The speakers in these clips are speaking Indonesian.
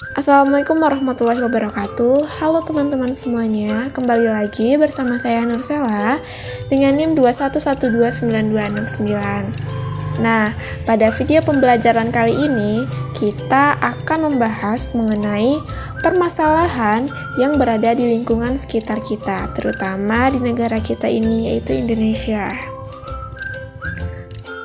Assalamualaikum warahmatullahi wabarakatuh. Halo teman-teman semuanya, kembali lagi bersama saya Nursela dengan NIM 2112969. Nah, pada video pembelajaran kali ini kita akan membahas mengenai permasalahan yang berada di lingkungan sekitar kita, terutama di negara kita ini, yaitu Indonesia.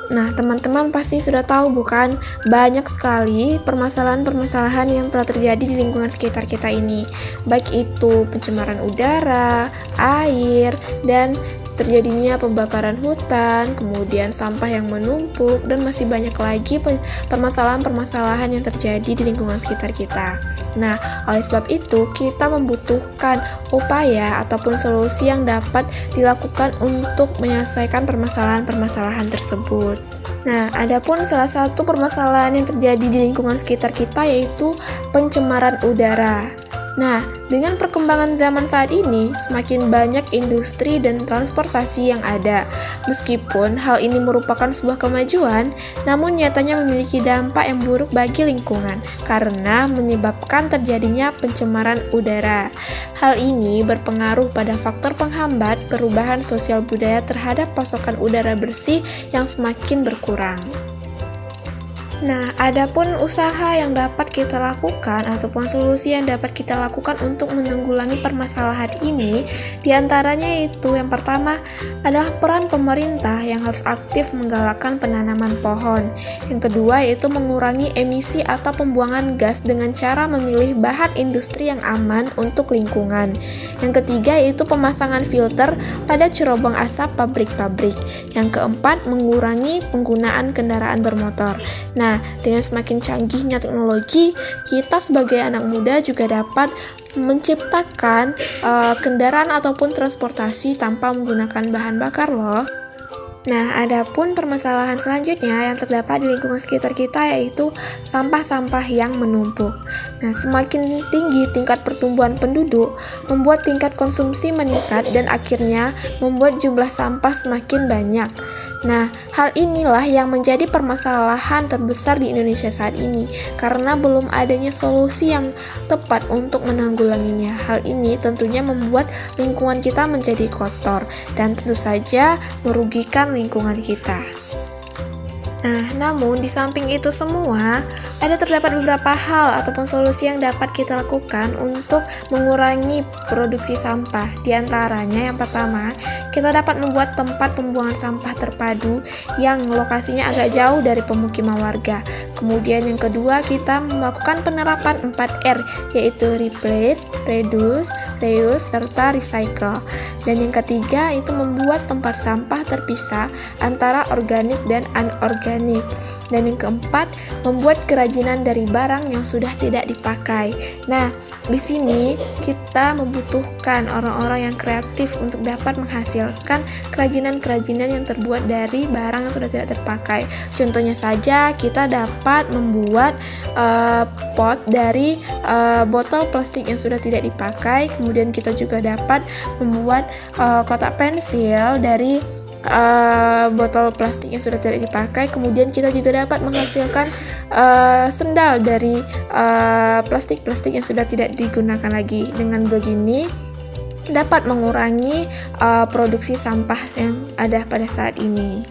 Nah, teman-teman pasti sudah tahu bukan, banyak sekali permasalahan-permasalahan yang telah terjadi di lingkungan sekitar kita ini. Baik itu pencemaran udara, air, dan terjadinya pembakaran hutan, kemudian sampah yang menumpuk, dan masih banyak lagi permasalahan-permasalahan yang terjadi di lingkungan sekitar kita. Nah, oleh sebab itu, kita membutuhkan upaya ataupun solusi yang dapat dilakukan untuk menyelesaikan permasalahan-permasalahan tersebut. Nah, adapun salah satu permasalahan yang terjadi di lingkungan sekitar kita yaitu pencemaran udara. Nah, dengan perkembangan zaman saat ini, semakin banyak industri dan transportasi yang ada. Meskipun hal ini merupakan sebuah kemajuan, namun nyatanya memiliki dampak yang buruk bagi lingkungan karena menyebabkan terjadinya pencemaran udara. Hal ini berpengaruh pada faktor penghambat perubahan sosial budaya terhadap pasokan udara bersih yang semakin berkurang. Nah, adapun usaha yang dapat kita lakukan ataupun solusi yang dapat kita lakukan untuk menanggulangi permasalahan ini, diantaranya yaitu yang pertama adalah peran pemerintah yang harus aktif menggalakkan penanaman pohon. Yang kedua yaitu mengurangi emisi atau pembuangan gas dengan cara memilih bahan industri yang aman untuk lingkungan. Yang ketiga yaitu pemasangan filter pada cerobong asap pabrik-pabrik. Yang keempat, mengurangi penggunaan kendaraan bermotor. Nah, dengan semakin canggihnya teknologi, kita sebagai anak muda juga dapat menciptakan kendaraan ataupun transportasi tanpa menggunakan bahan bakar loh. Nah, adapun permasalahan selanjutnya yang terdapat di lingkungan sekitar kita yaitu sampah-sampah yang menumpuk. Nah, semakin tinggi tingkat pertumbuhan penduduk, membuat tingkat konsumsi meningkat dan akhirnya membuat jumlah sampah semakin banyak. Nah, hal inilah yang menjadi permasalahan terbesar di Indonesia saat ini karena belum adanya solusi yang tepat untuk menanggulanginya. Hal ini tentunya membuat lingkungan kita menjadi kotor dan tentu saja merugikan lingkungan kita. Nah, namun di samping itu semua, terdapat beberapa hal ataupun solusi yang dapat kita lakukan untuk mengurangi produksi sampah. Di antaranya yang pertama, kita dapat membuat tempat pembuangan sampah terpadu yang lokasinya agak jauh dari pemukiman warga. Kemudian yang kedua, kita melakukan penerapan 4R, yaitu replace, reduce, reuse, serta recycle. Dan yang ketiga, itu membuat tempat sampah terpisah antara organik dan anorganik. Dan yang keempat, membuat kerajinan dari barang yang sudah tidak dipakai. Nah, di sini kita membutuhkan orang-orang yang kreatif untuk dapat menghasilkan kerajinan-kerajinan yang terbuat dari barang yang sudah tidak terpakai. Contohnya saja, kita dapat membuat pot dari botol plastik yang sudah tidak dipakai. Kemudian kita juga dapat membuat kotak pensil dari botol plastik yang sudah tidak dipakai. Kemudian kita juga dapat menghasilkan sendal dari plastik-plastik yang sudah tidak digunakan lagi. Dengan begini dapat mengurangi produksi sampah yang ada pada saat ini.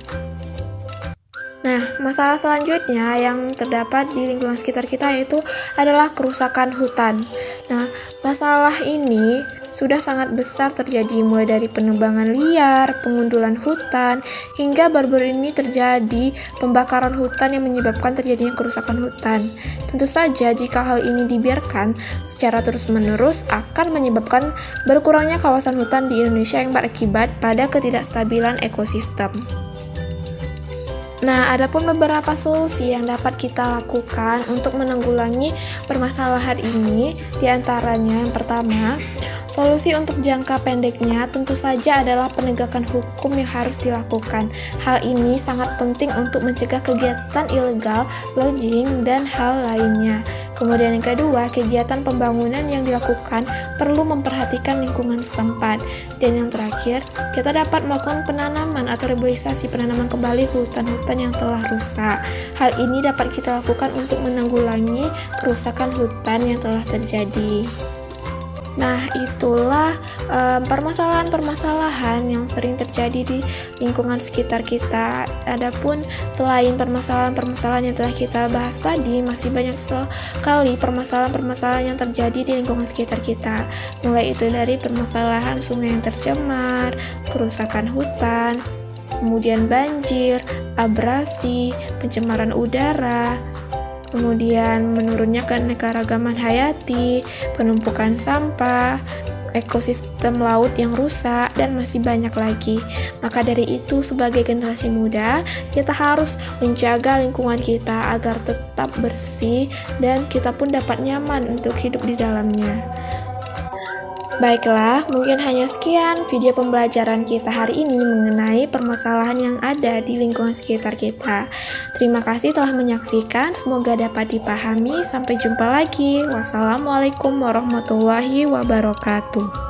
Nah, masalah selanjutnya yang terdapat di lingkungan sekitar kita yaitu adalah kerusakan hutan. Nah, masalah ini sudah sangat besar terjadi mulai dari penebangan liar, pengundulan hutan, hingga baru-baru ini terjadi pembakaran hutan yang menyebabkan terjadinya kerusakan hutan. Tentu saja jika hal ini dibiarkan secara terus-menerus akan menyebabkan berkurangnya kawasan hutan di Indonesia yang berakibat pada ketidakstabilan ekosistem. Nah, adapun beberapa solusi yang dapat kita lakukan untuk menanggulangi permasalahan ini, diantaranya yang pertama, Solusi untuk jangka pendeknya tentu saja adalah penegakan hukum yang harus dilakukan. Hal ini sangat penting untuk mencegah kegiatan ilegal, logging, dan hal lainnya. Kemudian yang kedua, kegiatan pembangunan yang dilakukan perlu memperhatikan lingkungan setempat. Dan yang terakhir, kita dapat melakukan penanaman atau reboisasi, penanaman kembali hutan-hutan yang telah rusak. Hal ini dapat kita lakukan untuk menanggulangi kerusakan hutan yang telah terjadi. Nah, itulah permasalahan-permasalahan yang sering terjadi di lingkungan sekitar kita. Adapun selain permasalahan-permasalahan yang telah kita bahas tadi, masih banyak sekali permasalahan-permasalahan yang terjadi di lingkungan sekitar kita. Mulai itu dari permasalahan sungai yang tercemar, kerusakan hutan, kemudian banjir, abrasi, pencemaran udara, kemudian menurunnya keanekaragaman hayati, penumpukan sampah, ekosistem laut yang rusak, dan masih banyak lagi. Maka dari itu, sebagai generasi muda, kita harus menjaga lingkungan kita agar tetap bersih dan kita pun dapat nyaman untuk hidup di dalamnya. Baiklah, mungkin hanya sekian video pembelajaran kita hari ini mengenai permasalahan yang ada di lingkungan sekitar kita. Terima kasih telah menyaksikan, semoga dapat dipahami. Sampai jumpa lagi. Wassalamualaikum warahmatullahi wabarakatuh.